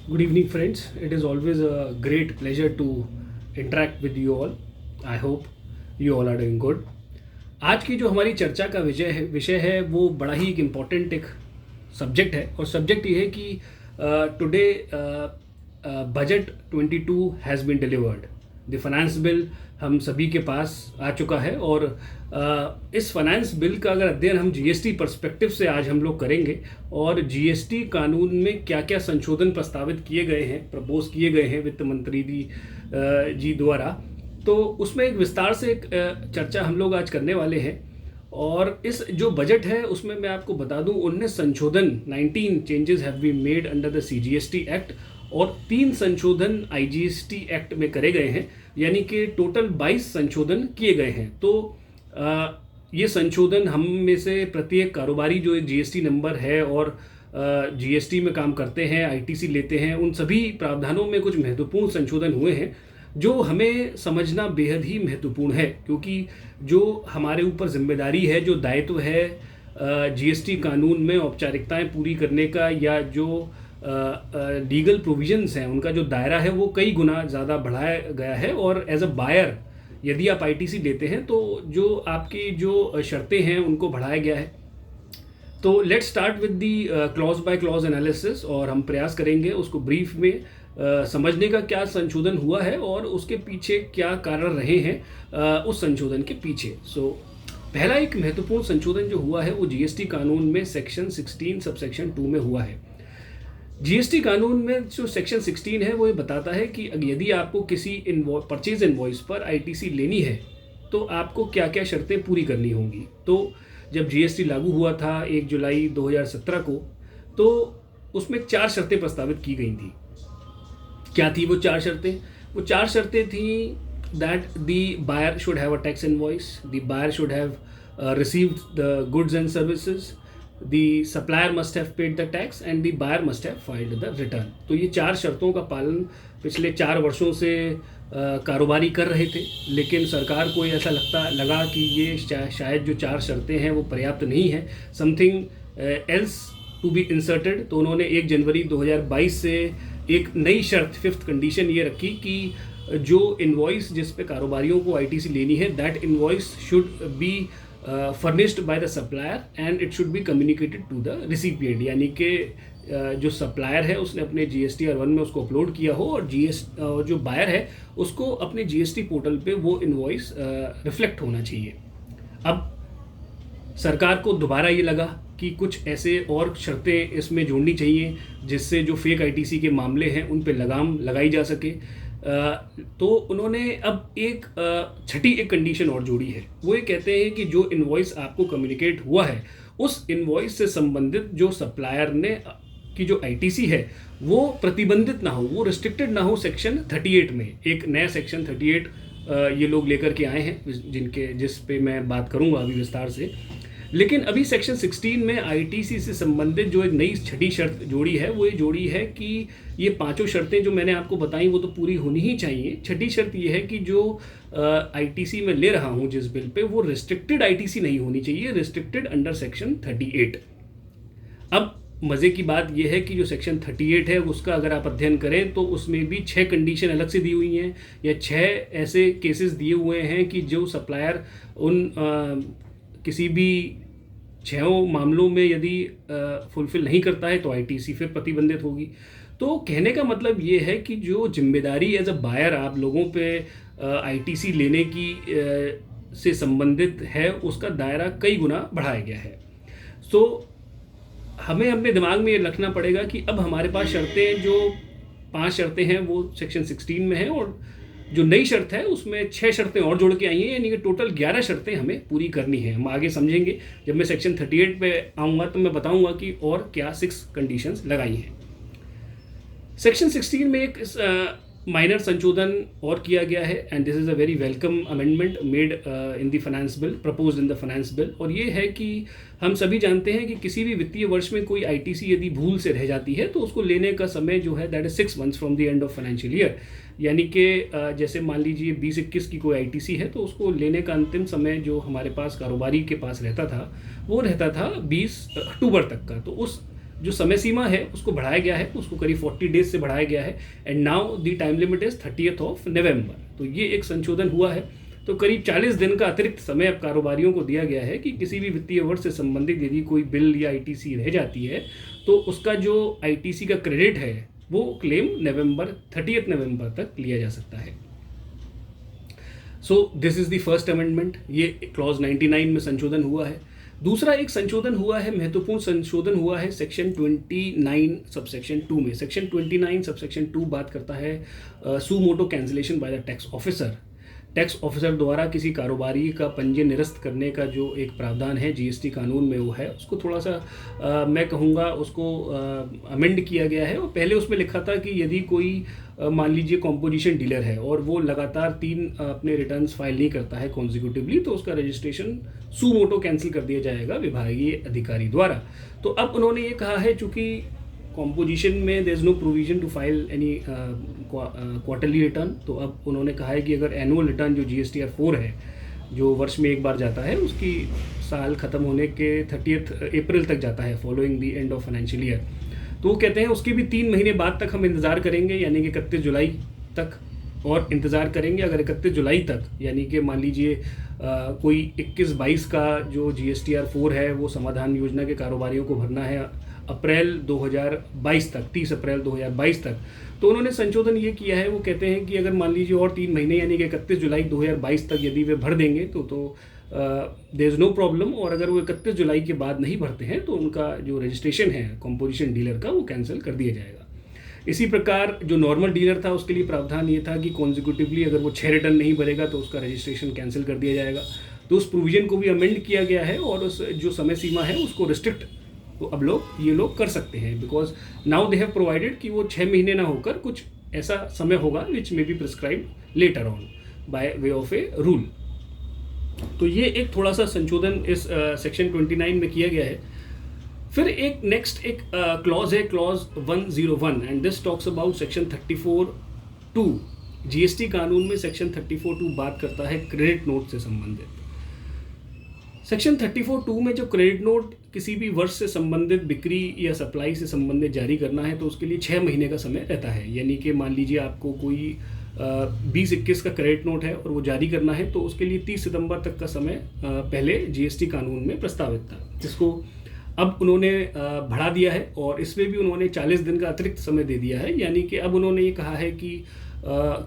Good evening, friends. It is always a great pleasure to interact with you all. I hope you all are doing good. आज की जो हमारी चर्चा का विषय है वो बड़ा ही एक इम्पॉर्टेंट एक सब्जेक्ट है और सब्जेक्ट ये है कि today budget 22 has been delivered. The finance bill हम सभी के पास आ चुका है और इस फाइनेंस बिल का अगर अध्ययन हम जीएसटी पर्सपेक्टिव से आज हम लोग करेंगे और जीएसटी कानून में क्या क्या संशोधन प्रस्तावित किए गए हैं, प्रपोज किए गए हैं वित्त मंत्री जी द्वारा, तो उसमें एक विस्तार से एक चर्चा हम लोग आज करने वाले हैं। और इस जो बजट है उसमें मैं आपको बता दूं 19 संशोधन 19 changes have been made under the CGST act और 3 संशोधन आईजीएसटी एक्ट में करे गए हैं, यानी कि टोटल 22 संशोधन किए गए हैं। तो ये संशोधन हम में से प्रत्येक कारोबारी जो एक जीएसटी नंबर है और जीएसटी में काम करते हैं, आईटीसी लेते हैं, उन सभी प्रावधानों में कुछ महत्वपूर्ण संशोधन हुए हैं जो हमें समझना बेहद ही महत्वपूर्ण है, क्योंकि जो हमारे ऊपर जिम्मेदारी है, जो दायित्व है जीएसटी कानून में औपचारिकताएं पूरी करने का या जो लीगल प्रोविजंस हैं उनका जो दायरा है वो कई गुना ज़्यादा बढ़ाया गया है। और एज अ बायर यदि आप आईटीसी लेते हैं तो जो आपकी जो शर्तें हैं उनको बढ़ाया गया है। तो let's start with the clause by clause analysis और हम प्रयास करेंगे उसको ब्रीफ में समझने का क्या संशोधन हुआ है और उसके पीछे क्या कारण रहे हैं उस संशोधन के पीछे। पहला एक महत्वपूर्ण संशोधन जो हुआ है वो जीएसटी कानून में सेक्शन 16 सबसेक्शन 2 में हुआ है। जीएसटी कानून में जो सेक्शन 16 है वो ये बताता है कि यदि आपको किसी परचेज इनवॉइस पर आईटीसी लेनी है तो आपको क्या क्या शर्तें पूरी करनी होंगी। तो जब जीएसटी लागू हुआ था 1 जुलाई 2017 को, तो उसमें 4 शर्तें प्रस्तावित की गई थी। क्या थी वो 4 शर्तें? वो 4 शर्तें थी that the buyer should have a tax invoice, the buyer should have received the goods and services, the supplier must have paid the tax and the buyer must have filed the return। तो ये 4 शर्तों का पालन पिछले 4 वर्षों से कारोबारी कर रहे थे, लेकिन सरकार को ऐसा लगा कि ये शायद जो 4 शर्तें हैं वो पर्याप्त नहीं है, something else to be inserted. तो उन्होंने 1 जनवरी 2022 से एक नई शर्त 5th कंडीशन ये रखी कि जो इनवॉइस जिस पे कारोबारियों को आईटीसी लेनी है that invoice should be furnished by the supplier and it should be communicated to the recipient, यानी कि जो सप्लायर है उसने अपने जीएसटी R1 में उसको अपलोड किया हो और जो बायर है उसको अपने जीएसटी पोर्टल पे वो इनवॉइस रिफ्लेक्ट होना चाहिए। अब सरकार को दोबारा ये लगा कि कुछ ऐसे और शर्तें इसमें जोड़नी चाहिए जिससे जो फेक आईटीसी के मामले हैं उन पे लगाम लगाई जा सके। तो उन्होंने अब एक छठी एक कंडीशन और जोड़ी है। वो ये कहते हैं कि जो इनवॉइस आपको कम्युनिकेट हुआ है उस इनवॉइस से संबंधित जो सप्लायर ने की जो आईटीसी है वो प्रतिबंधित ना हो, वो रिस्ट्रिक्टेड ना हो। सेक्शन 38 में एक नया सेक्शन 38 ये लोग लेकर के आए हैं जिस पे मैं बात करूंगा अभी विस्तार से। लेकिन अभी सेक्शन 16 में आईटीसी से संबंधित जो एक नई छठी शर्त जोड़ी है वो ये जोड़ी है कि ये 5 शर्तें जो मैंने आपको बताई वो तो पूरी होनी ही चाहिए। छठी शर्त ये है कि जो आईटीसी में ले रहा हूँ जिस बिल पे वो रिस्ट्रिक्टेड आईटीसी नहीं होनी चाहिए, रिस्ट्रिक्टेड अंडर सेक्शन 38। अब मज़े की बात यह है कि जो सेक्शन 38 है उसका अगर आप अध्ययन करें तो उसमें भी 6 कंडीशन अलग से दी हुई हैं या 6 ऐसे केसेस दिए हुए हैं कि जो सप्लायर उन किसी भी 6 मामलों में यदि फुलफिल नहीं करता है तो आईटीसी फिर प्रतिबंधित होगी। तो कहने का मतलब ये है कि जो जिम्मेदारी एज अ बायर आप लोगों पे आईटीसी लेने की से संबंधित है उसका दायरा कई गुना बढ़ाया गया है। हमें अपने दिमाग में ये रखना पड़ेगा कि अब हमारे पास शर्तें जो 5 शर्तें हैं वो सेक्शन 16 में हैं और जो नई शर्त है उसमें 6 शर्तें और जोड़ के आई हैं, यानी कि टोटल 11 शर्तें हमें पूरी करनी है। हम आगे समझेंगे जब मैं सेक्शन 38 पे आऊँगा तो मैं बताऊँगा कि और क्या 6 कंडीशंस लगाई हैं। सेक्शन 16 में एक माइनर संशोधन और किया गया है and this is a very welcome amendment made in the finance bill, proposed in the finance bill. और ये है कि हम सभी जानते हैं कि किसी भी वित्तीय वर्ष में कोई आईटीसी यदि भूल से रह जाती है तो उसको लेने का समय जो है that is 6 months from the end of financial year, यानी कि जैसे मान लीजिए 2021 की कोई आईटीसी है तो उसको लेने का अंतिम समय जो हमारे पास कारोबारी के पास रहता था वो रहता था 20 अक्टूबर तक का। तो उस जो समय सीमा है उसको बढ़ाया गया है, उसको करीब 40 डेज से बढ़ाया गया है and now the time limit is 30 नवंबर। तो ये एक संशोधन हुआ है। तो करीब 40 दिन का अतिरिक्त समय अब कारोबारियों को दिया गया है कि किसी भी वित्तीय वर्ष से संबंधित यदि कोई बिल या आईटीसी रह जाती है तो उसका जो आईटीसी का क्रेडिट है वो क्लेम 30 नवंबर तक लिया जा सकता है। सो this is the first amendment, ये क्लॉज 99 में संशोधन हुआ है। दूसरा एक संशोधन हुआ है, महत्वपूर्ण संशोधन हुआ है सेक्शन 29 सबसेक्शन 2 में। सेक्शन 29 सबसेक्शन 2 बात करता है suo motu cancellation by the tax officer. Tax officer द्वारा किसी कारोबारी का पंजीयन निरस्त करने का जो एक प्रावधान है जीएसटी कानून में वो है, उसको थोड़ा सा मैं कहूँगा उसको अमेंड किया गया है। और पहले उसमें लिखा था कि यदि कोई मान लीजिए कॉम्पोजिशन डीलर है और वो लगातार 3 अपने रिटर्न्स फाइल नहीं करता है कॉन्जिक्यूटिवली, तो उसका रजिस्ट्रेशन सू मोटो कैंसिल कर दिया जाएगा विभागीय अधिकारी द्वारा। तो अब उन्होंने ये कहा है चूँकि कॉम्पोजिशन में there is no provision to file any quarterly return, तो अब उन्होंने कहा है कि अगर एनुअल रिटर्न जो GSTR 4 है जो वर्ष में एक बार जाता है, उसकी साल ख़त्म होने के 30 अप्रैल तक जाता है following the end of financial year, तो वो कहते हैं उसके भी 3 महीने बाद तक हम इंतज़ार करेंगे, यानी कि 31 जुलाई तक और इंतज़ार करेंगे। अगर 31 जुलाई तक यानी कि मान लीजिए कोई 21-22 का जो GSTR 4 है वो समाधान योजना के कारोबारियों को भरना है अप्रैल 2022 तक, 30 अप्रैल 2022 तक, तो उन्होंने संशोधन ये किया है। वो कहते हैं कि अगर मान लीजिए और 3 महीने यानी कि 31 जुलाई 2022 तक यदि वे भर देंगे तो देयर इज़ नो प्रॉब्लम, और अगर वो 31 जुलाई के बाद नहीं भरते हैं तो उनका जो रजिस्ट्रेशन है कॉम्पोजिशन डीलर का वो कैंसिल कर दिया जाएगा। इसी प्रकार जो नॉर्मल डीलर था उसके लिए प्रावधान ये था कि कॉन्जिक्यूटिवली अगर वो 6 रिटर्न नहीं भरेगा तो उसका रजिस्ट्रेशन कैंसिल कर दिया जाएगा। तो उस प्रोविज़न को भी अमेंड किया गया है और उस जो समय सीमा है उसको रिस्ट्रिक्ट तो अब ये लोग कर सकते हैं, because now they have provided कि वो 6 महीने ना होकर कुछ ऐसा समय होगा which may be prescribed later on by way of a rule. तो ये एक थोड़ा सा संशोधन इस सेक्शन 29 में किया गया है। फिर एक नेक्स्ट एक क्लॉज है, clause 101, and this talks about section 34(2). GST कानून में सेक्शन 34(2) बात करता है क्रेडिट नोट से संबंधित। सेक्शन 34(2) में जो क्रेडिट नोट किसी भी वर्ष से संबंधित बिक्री या सप्लाई से संबंधित जारी करना है तो उसके लिए 6 महीने का समय रहता है। यानी कि मान लीजिए आपको कोई 20-21 का क्रेडिट नोट है और वो जारी करना है तो उसके लिए 30 सितंबर तक का समय पहले जीएसटी कानून में प्रस्तावित था, जिसको अब उन्होंने बढ़ा दिया है और इसमें भी उन्होंने 40 दिन का अतिरिक्त समय दे दिया है। यानी कि अब उन्होंने ये कहा है कि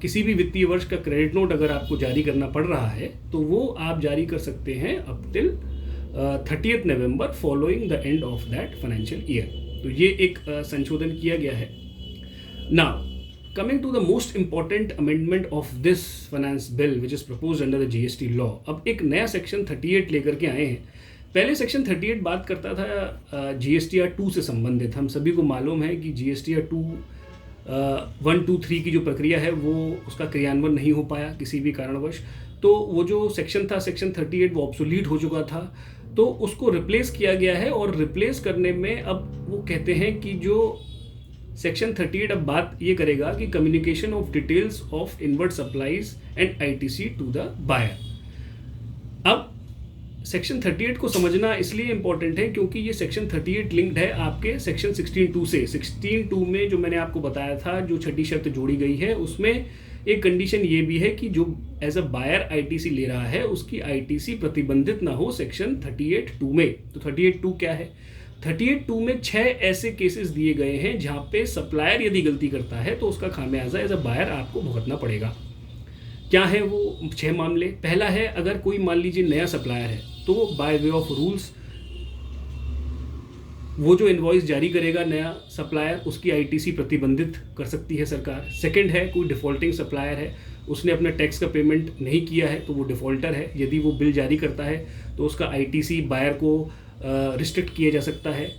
किसी भी वित्तीय वर्ष का क्रेडिट नोट अगर आपको जारी करना पड़ रहा है तो वो आप जारी कर सकते हैं up till 30 November following the end of that financial year. तो ये एक संशोधन किया गया है। Now coming to the most important amendment of this finance bill which is propose under the GST law. अब एक नया सेक्शन 38 लेकर के आए हैं। पहले सेक्शन 38 बात करता था GSTR 2 से संबंधित। हम सभी को मालूम है कि GSTR 2 1, 2, 3 की जो प्रक्रिया है वो उसका क्रियान्वयन नहीं हो पाया किसी भी कारणवश, तो वो जो सेक्शन था सेक्शन 38 वो ऑब्सोलीट हो चुका था, तो उसको रिप्लेस किया गया है। और रिप्लेस करने में अब वो कहते हैं कि जो सेक्शन 38 अब बात ये करेगा कि communication of details of inward supplies and ITC to the buyer. अब सेक्शन 38 को समझना इसलिए इम्पॉर्टेंट है क्योंकि ये सेक्शन 38 लिंक्ड है आपके सेक्शन 16(2) से। 16(2) में जो मैंने आपको बताया था जो छठी शर्त जोड़ी गई है उसमें एक कंडीशन ये भी है कि जो एज अ बायर ITC ले रहा है उसकी ITC प्रतिबंधित ना हो सेक्शन 38(2) में। तो 38(2) क्या है? 38(2) में 6 ऐसे केसेस दिए गए हैं जहाँ पे सप्लायर यदि गलती करता है तो उसका खामियाजा एज अ बायर आपको भुगतना पड़ेगा। क्या है वो 6 मामले? पहला है अगर कोई मान लीजिए नया सप्लायर है तो बाय वे ऑफ रूल्स वो जो इनवॉइस जारी करेगा नया सप्लायर उसकी ITC प्रतिबंधित कर सकती है सरकार। सेकंड है कोई डिफ़ॉल्टिंग सप्लायर है, उसने अपने टैक्स का पेमेंट नहीं किया है तो वो डिफ़ॉल्टर है, यदि वो बिल जारी करता है तो उसका ITC बायर को रिस्ट्रिक्ट किया जा सकता है।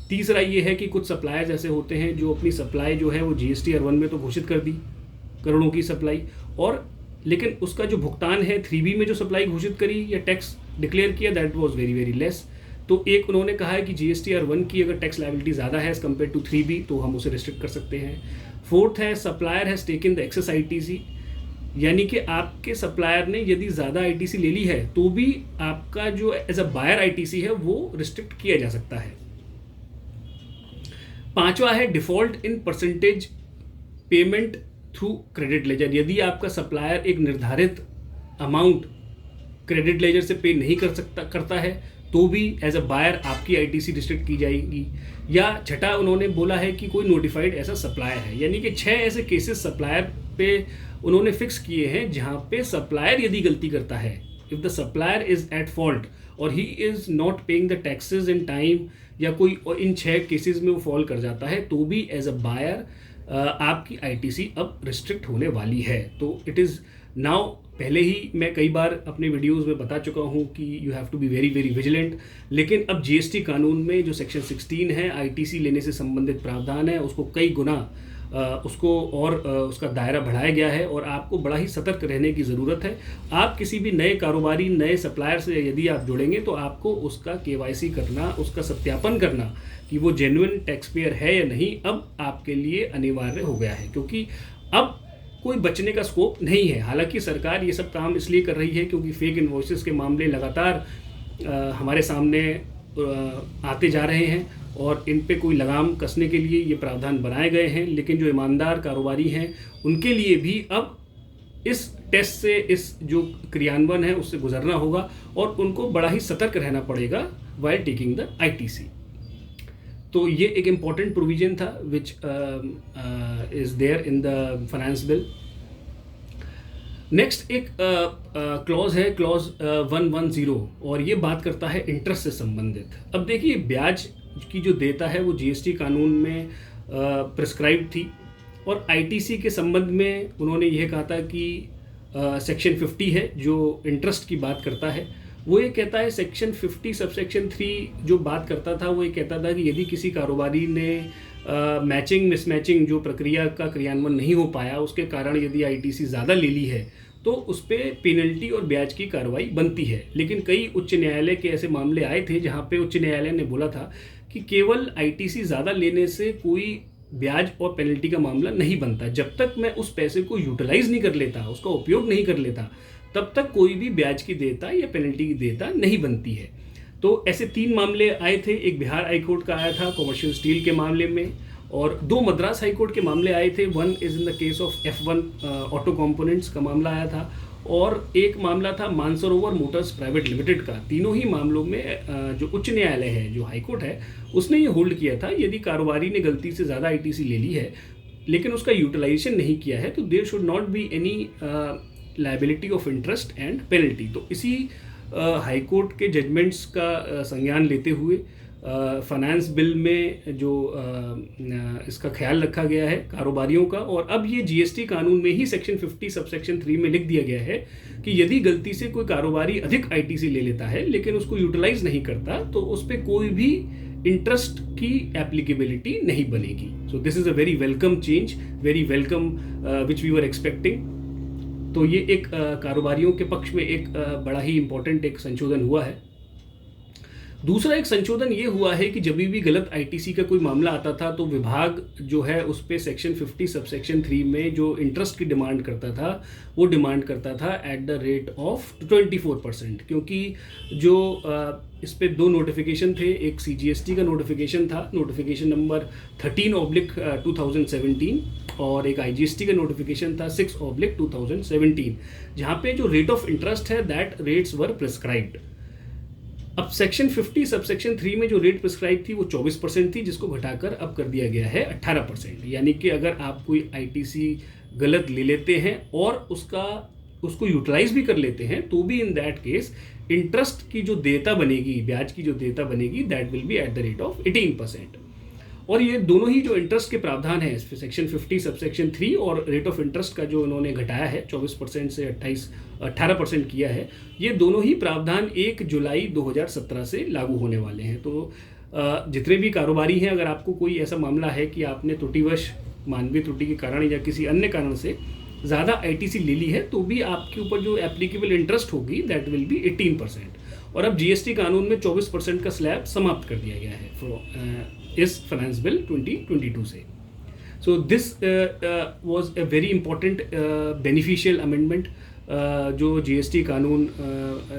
तीसरा ये है कि कुछ सप्लायर्स ऐसे होते हैं जो अपनी सप्लाई जो है वो GSTR 1 में तो घोषित कर दी करोड़ों की सप्लाई, और लेकिन उसका जो भुगतान है 3B में जो सप्लाई घोषित करी या टैक्स डिक्लेयर किया that was very very less. तो एक उन्होंने कहा है कि GSTR 1 की अगर टैक्स लायबिलिटी ज़्यादा है एज़ कम्पेयर टू 3B तो हम उसे रिस्ट्रिक्ट कर सकते हैं। फोर्थ है supplier has taken the excess ITC, यानी कि आपके सप्लायर ने यदि ज़्यादा ITC ले ली है तो भी आपका जो एज अ बायर ITC है वो रिस्ट्रिक्ट किया जा सकता है। पांचवा है default in percentage payment through credit ledger. यदि आपका सप्लायर एक निर्धारित अमाउंट क्रेडिट लेजर से पे नहीं करता है तो भी एज अ बायर आपकी आईटीसी रिस्ट्रिक्ट की जाएगी। या छठा उन्होंने बोला है कि कोई नोटिफाइड ऐसा सप्लायर है, यानी कि 6 ऐसे केसेस सप्लायर पे उन्होंने फिक्स किए हैं जहां पे सप्लायर यदि गलती करता है, if the supplier is at fault और he is not paying the taxes in time, या कोई इन 6 केसेस में वो फॉल कर जाता है, तो भी एज अ बायर आपकी आईटीसी अब रिस्ट्रिक्ट होने वाली है। तो इट इज़ नाउ, पहले ही मैं कई बार अपने वीडियोस में बता चुका हूं कि you have to be very very vigilant, लेकिन अब जीएसटी कानून में जो सेक्शन 16 है आईटीसी लेने से संबंधित प्रावधान है, उसको कई गुना उसका दायरा बढ़ाया गया है और आपको बड़ा ही सतर्क रहने की ज़रूरत है। आप किसी भी नए कारोबारी, नए सप्लायर से यदि आप जुड़ेंगे तो आपको उसका केवाईसी करना, उसका सत्यापन करना कि वो जेन्युइन टैक्स पेयर है या नहीं, अब आपके लिए अनिवार्य हो गया है, क्योंकि अब कोई बचने का स्कोप नहीं है। हालांकि सरकार ये सब काम इसलिए कर रही है क्योंकि फेक इन्वॉइसेस के मामले लगातार हमारे सामने आते जा रहे हैं और इन पे कोई लगाम कसने के लिए ये प्रावधान बनाए गए हैं। लेकिन जो ईमानदार कारोबारी हैं उनके लिए भी अब इस टेस्ट से, इस जो क्रियान्वयन है उससे गुजरना होगा और उनको बड़ा ही सतर्क रहना पड़ेगा वाइल टेकिंग द आईटीसी। तो ये एक इम्पॉर्टेंट प्रोविजन था which is there in the finance bill. Next एक क्लॉज है, क्लॉज 110, और ये बात करता है इंटरेस्ट से संबंधित। अब देखिए, ब्याज की जो देयता है वो जीएसटी कानून में प्रिस्क्राइब थी और आईटीसी के संबंध में उन्होंने यह कहा था कि सेक्शन 50 है जो इंटरेस्ट की बात करता है, वो ये कहता है, सेक्शन 50 सबसेक्शन 3 जो बात करता था वो ये कहता था कि यदि किसी कारोबारी ने मैचिंग मिसमैचिंग जो प्रक्रिया का क्रियान्वयन नहीं हो पाया, उसके कारण यदि आईटीसी ज़्यादा ले ली है तो उस पर पेनल्टी और ब्याज की कार्रवाई बनती है। लेकिन कई उच्च न्यायालय के ऐसे मामले आए थे जहाँ पे उच्च न्यायालय ने बोला था कि केवल आईटीसी ज़्यादा लेने से कोई ब्याज और पेनल्टी का मामला नहीं बनता, जब तक मैं उस पैसे को यूटिलाइज नहीं कर लेता, उसका उपयोग नहीं कर लेता, तब तक कोई भी ब्याज की देयता या पेनल्टी की देयता नहीं बनती है। तो ऐसे 3 मामले आए थे। एक बिहार हाईकोर्ट का आया था कॉमर्शियल स्टील के मामले में, और 2 मद्रास हाईकोर्ट के मामले आए थे। One is in the case of F1 auto components का मामला आया था, और एक मामला था मानसरोवर मोटर्स प्राइवेट लिमिटेड का। तीनों ही मामलों में जो उच्च न्यायालय है, जो हाईकोर्ट है, उसने ये होल्ड किया था यदि कारोबारी ने गलती से ज़्यादा आईटीसी ले ली है लेकिन उसका यूटिलाइजेशन नहीं किया है तो there should not be any liability of interest and penalty. तो इसी हाईकोर्ट के जजमेंट्स का संज्ञान लेते हुए फाइनेंस बिल में जो इसका ख्याल रखा गया है कारोबारियों का, और अब ये जीएसटी कानून में ही सेक्शन 50 सबसेक्शन 3 में लिख दिया गया है कि यदि गलती से कोई कारोबारी अधिक आईटीसी ले लेता है लेकिन उसको यूटिलाइज नहीं करता तो उस पर कोई भी इंटरेस्ट की एप्लीकेबिलिटी नहीं बनेगी। So this is a very welcome change, very welcome which we were expecting. तो ये एक कारोबारियों के पक्ष में एक बड़ा ही इम्पोर्टेंट एक संशोधन हुआ है। दूसरा एक संशोधन ये हुआ है कि जब भी गलत आईटीसी का कोई मामला आता था तो विभाग जो है उस पे सेक्शन 50 सबसेक्शन 3 में जो इंटरेस्ट की डिमांड करता था वो डिमांड करता था एट द रेट ऑफ 24%, क्योंकि जो इस पे 2 नोटिफिकेशन थे। एक सीजीएसटी का नोटिफिकेशन था, नोटिफिकेशन नंबर 13/2017, और एक आईजीएसटी का नोटिफिकेशन था 6/2017, जहाँ पे जो रेट ऑफ इंटरेस्ट है दैट रेट्स वर प्रिस्क्राइब्ड। अब सेक्शन 50 सबसेक्शन 3 में जो रेट प्रिस्क्राइब थी वो 24% थी, जिसको घटाकर अब कर दिया गया है 18%। यानी कि अगर आप कोई आईटीसी गलत ले लेते हैं और उसको यूटिलाइज भी कर लेते हैं तो भी इन दैट केस इंटरेस्ट की जो देयता बनेगी, ब्याज की जो देयता बनेगी, that will be at the rate of 18%। और ये दोनों ही जो इंटरेस्ट के प्रावधान है सेक्शन 50 सबसेक्शन 3 और रेट ऑफ इंटरेस्ट का जो उन्होंने घटाया है 24% से 18% किया है, ये दोनों ही प्रावधान 1 जुलाई 2017 से लागू होने वाले हैं। तो जितने भी कारोबारी हैं, अगर आपको कोई ऐसा मामला है कि आपने त्रुटिवश, मानवीय त्रुटि के कारण या किसी अन्य कारण से ज़्यादा आईटीसी ले ली है, तो भी आपके ऊपर जो एप्लीकेबल इंटरेस्ट होगी दैट विल बी 18%। और अब जीएसटी कानून में 24% का स्लैब समाप्त कर दिया गया है इस फाइनेंस बिल 2022 से। So this was a very important beneficial amendment जो जीएसटी कानून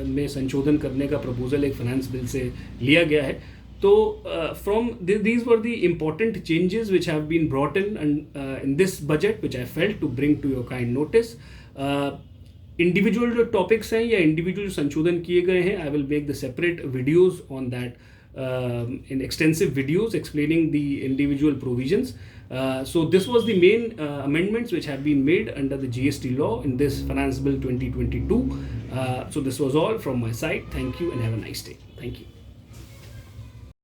में संशोधन करने का प्रपोजल एक फाइनेंस बिल से लिया गया है। So these were the important changes which have been brought in and in this budget, which I felt to bring to your kind notice. Individual जो टॉपिक्स हैं या इंडिविजुअल संशोधन किए गए हैं, I will make the separate videos on that, in extensive videos explaining the individual provisions. So this was the main amendments which have been made under the GST law in this Finance Bill 2022. So this was all from my side. Thank you and have a nice day. Thank you.